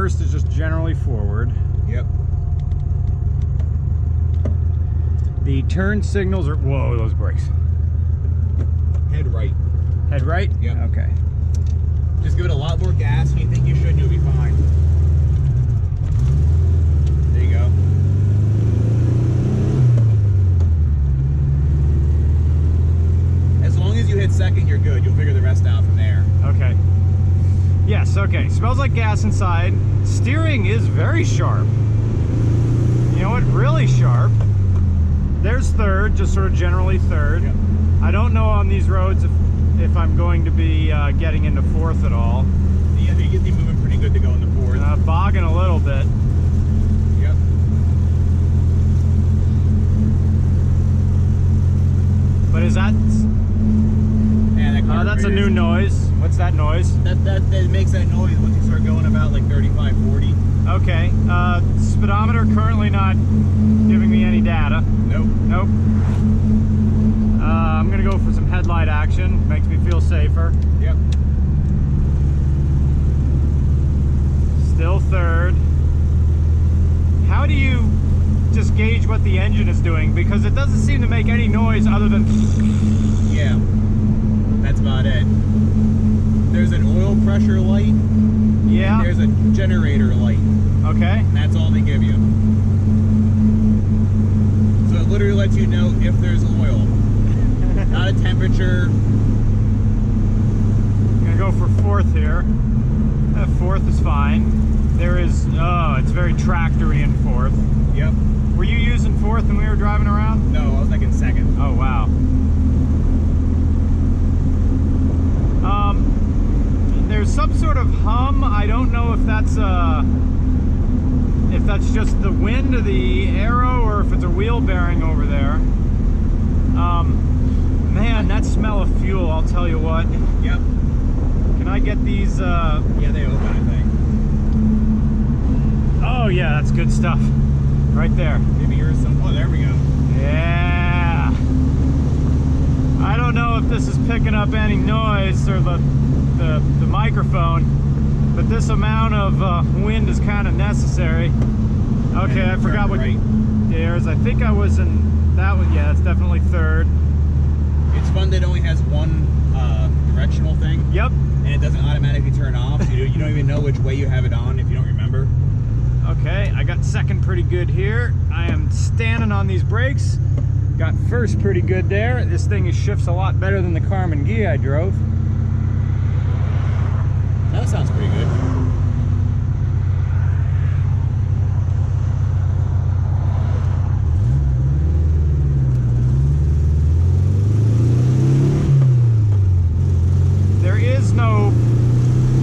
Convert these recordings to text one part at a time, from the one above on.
reversed is just generally forward. Yep. The turn signals are, whoa, those brakes. Head right. Head right? Yep. Okay. Just give it a lot more gas, and you think you should, you'll be fine. There you go. As long as you hit second, you're good. You'll figure the rest out from there. Okay. Yes, okay. Smells like gas inside. Steering is very sharp. You know what? Really sharp. There's third, just sort of generally third. Yep. I don't know on these roads if I'm going to be getting into fourth at all. Yeah, you get the moving pretty good to go into fourth. Bogging a little bit. Yep. But is that... Yeah, that that's a new noise. What's that noise? That makes that noise once you start going about like 35, 40. Okay. Speedometer currently not giving me any data. Nope. Nope. I'm gonna go for some headlight action. Makes me feel safer. Yep. Still third. How do you just gauge what the engine is doing? Because it doesn't seem to make any noise other than... Yeah. That's about it. There's an oil pressure light. Yeah. And there's a generator light. Okay. And that's all they give you. So it literally lets you know if there's oil. Not a temperature. I'm gonna go for fourth here. Fourth is fine. There is, oh, it's very tractory in fourth. Yep. Were you using fourth when we were driving around? No, I was like in second. Oh, wow. There's some sort of hum. I don't know if that's just the wind of the aero or if it's a wheel bearing over there. Man, that smell of fuel, I'll tell you what. Yep. Can I get these? Yeah, they open, I think. Oh yeah, that's good stuff. Right there. Maybe here's some. Oh, there we go. Yeah. I don't know if this is picking up any noise or the microphone, but this amount of wind is kind of necessary. Okay, I forgot what gears. I think I was in that one. Yeah, that's definitely third. It's fun that it only has one directional thing. Yep. And it doesn't automatically turn off. So you don't even know which way you have it on if you don't remember. Okay, I got second pretty good here. I am standing on these brakes. Got first pretty good there. This thing shifts a lot better than the Carmen Ghia I drove. That sounds pretty good. There is no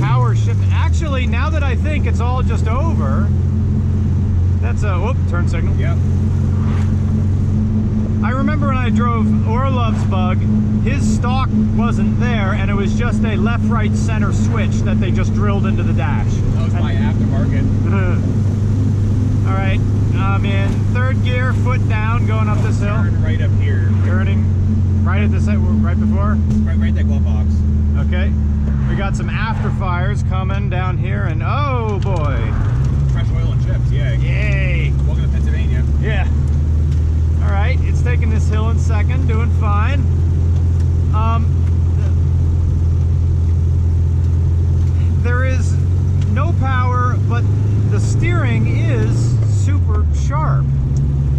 power shift. Actually, now that I think it's all just over, that's a, whoop, turn signal. Yep. I remember when I drove Orlov's Bug, his stock wasn't there, and it was just a left, right, center switch that they just drilled into the dash. That was my aftermarket. All right, I'm in third gear, foot down, going up this hill. Turn right up here. Turning right at this, right before? Right that glove box. Okay. We got some after fires coming down here, and oh boy. Fresh oil and chips, yeah. Yay. Welcome to Pennsylvania. Yeah. All right, it's taking this hill in second, doing fine. There is no power, but the steering is super sharp.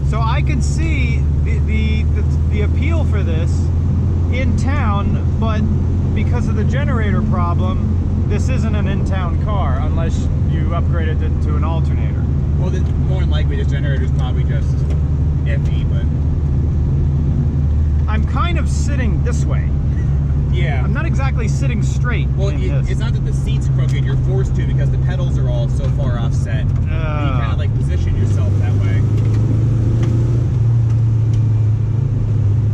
So I can see the appeal for this in town, but because of the generator problem, this isn't an in-town car unless you upgraded it to an alternator. Well, more than likely this generator is probably just iffy, but... I'm kind of sitting this way. Yeah. I'm not exactly sitting straight. Well, it's not that the seat's crooked, you're forced to because the pedals are all so far offset. You kind of like position yourself that way.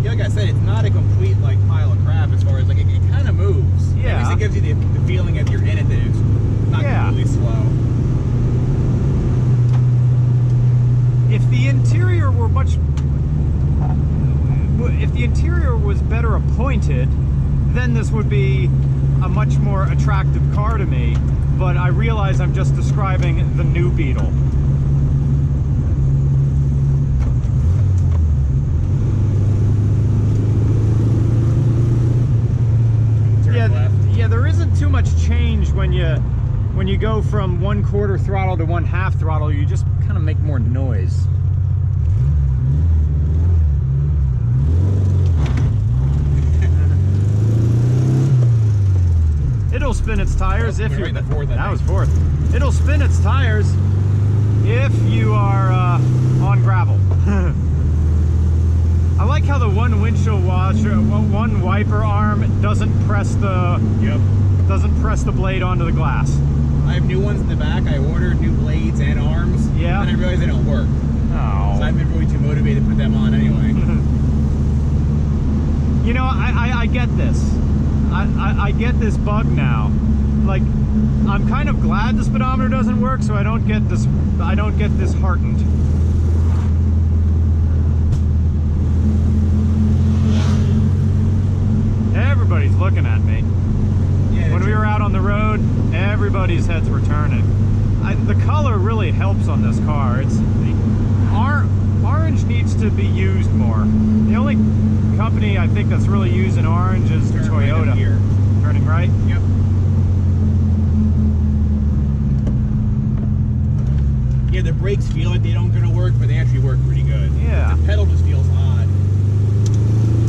Yeah, like I said, it's not a complete like pile of crap as far as like it kind of moves. Yeah. At least it gives you the feeling if you're in it that it's not completely slow. If the interior were if the interior was better appointed, then this would be a much more attractive car to me, but I realize I'm just describing the new Beetle. Yeah, there isn't too much change when you go from 1/4 throttle to 1/2 throttle. You just kind of make more noise. It'll spin its tires if you. That was fourth. It'll spin its tires if you are on gravel. I like how the one windshield washer, one wiper arm doesn't press the blade onto the glass. I have new ones in the back. I ordered new blades and arms. Yeah. And I realized they don't work. Oh. So I've been really too motivated to put them on anyway. You know, I get this. I get this bug now. Like, I'm kind of glad the speedometer doesn't work, so I don't get disheartened. Everybody's looking at me. Yeah, when we were out on the road, everybody's heads were turning. The color really helps on this car. Orange needs to be used more. The only company I think that's really using orange is Toyota. Right here. Turning right? Yep. Yeah, the brakes feel like they don't gonna work, but they actually work pretty good. Yeah. The pedal just feels odd.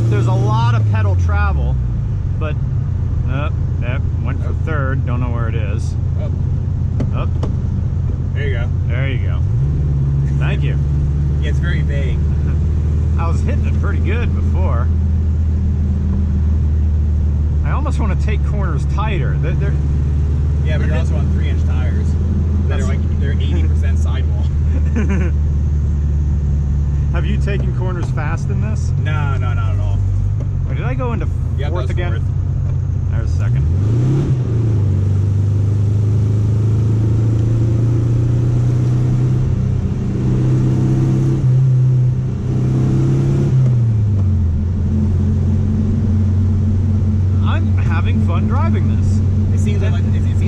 There's a lot of pedal travel, but that went for third. Don't know where it is. Up. There you go. There you go. Thank you. Yeah, it's very vague. I was hitting it pretty good before. I almost want to take corners tighter. Yeah, but you're also on 3-inch tires that are like they're 80% sidewall. Have you taken corners fast in this? No, not at all. Wait, did I go into fourth again? Fourth. There's second. I'm having fun driving this. It seems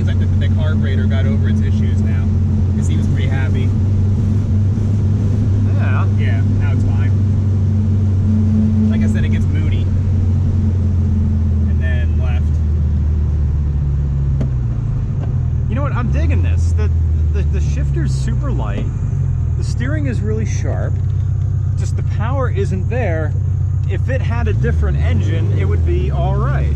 like the carburetor got over its issues now. It seems pretty happy. Yeah. Yeah, now it's fine. Like I said, it gets moody. And then left. You know what? I'm digging this. The shifter's super light. The steering is really sharp. Just the power isn't there. If it had a different engine, it would be all right.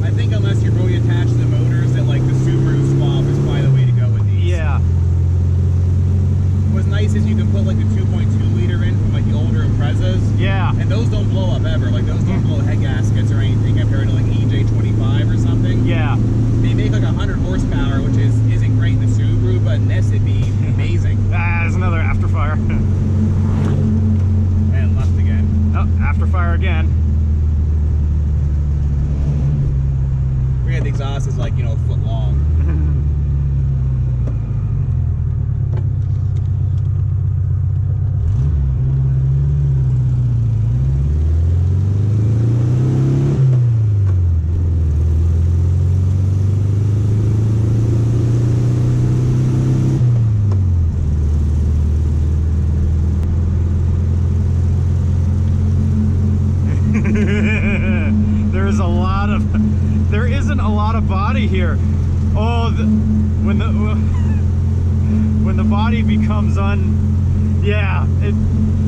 I think unless you're really attached to the motors, that like the Subaru swap is probably the way to go with these. Yeah. What's nice is you can put like the 2.2 liter in from like the older Imprezas. Yeah. And those don't blow up ever. Like those don't blow head gaskets or anything compared to like EJ25 or something. Yeah. They make like 100 horsepower, which isn't great in the Subaru, but in this it'd be amazing. There's another afterfire. And left again. Oh, afterfire again. Yeah, the exhaust is like, you know, a foot long. There isn't a lot of body here. Oh, when the body becomes yeah,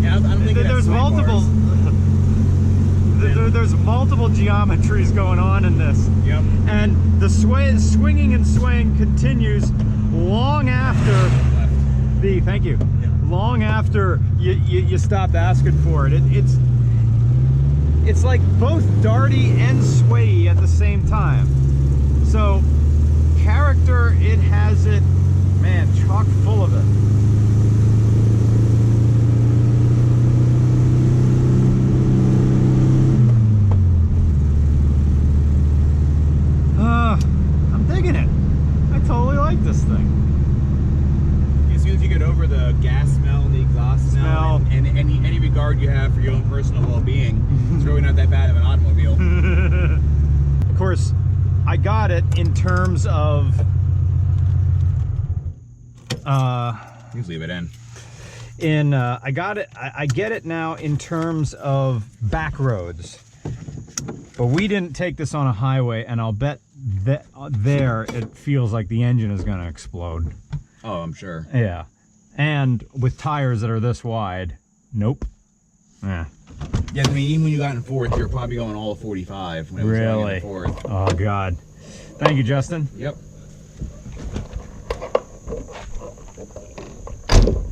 Yeah, I don't think there's multiple. There's multiple geometries going on in this. Yep. And the swinging and swaying continues long after the. Thank you. Yeah. Long after you stopped asking for it. It's like both darty and swayy at the same time. So, character, it has it, man, chock full of it. I'm digging it. I totally like this thing. As soon as you get over the gas smell and the exhaust smell and any regard regard you have for your own personal well-being, it's really not that bad of an automobile. Of course, I got it in terms of Just leave it in. I got it. I get it now in terms of back roads, but we didn't take this on a highway, and I'll bet that there it feels like the engine is going to explode. Oh, I'm sure. Yeah, and with tires that are this wide, nope. Yeah. Yeah, I mean, even when you got in fourth, you were probably going all of 45 when it was going in fourth. Oh God. Thank you, Justin. Yep.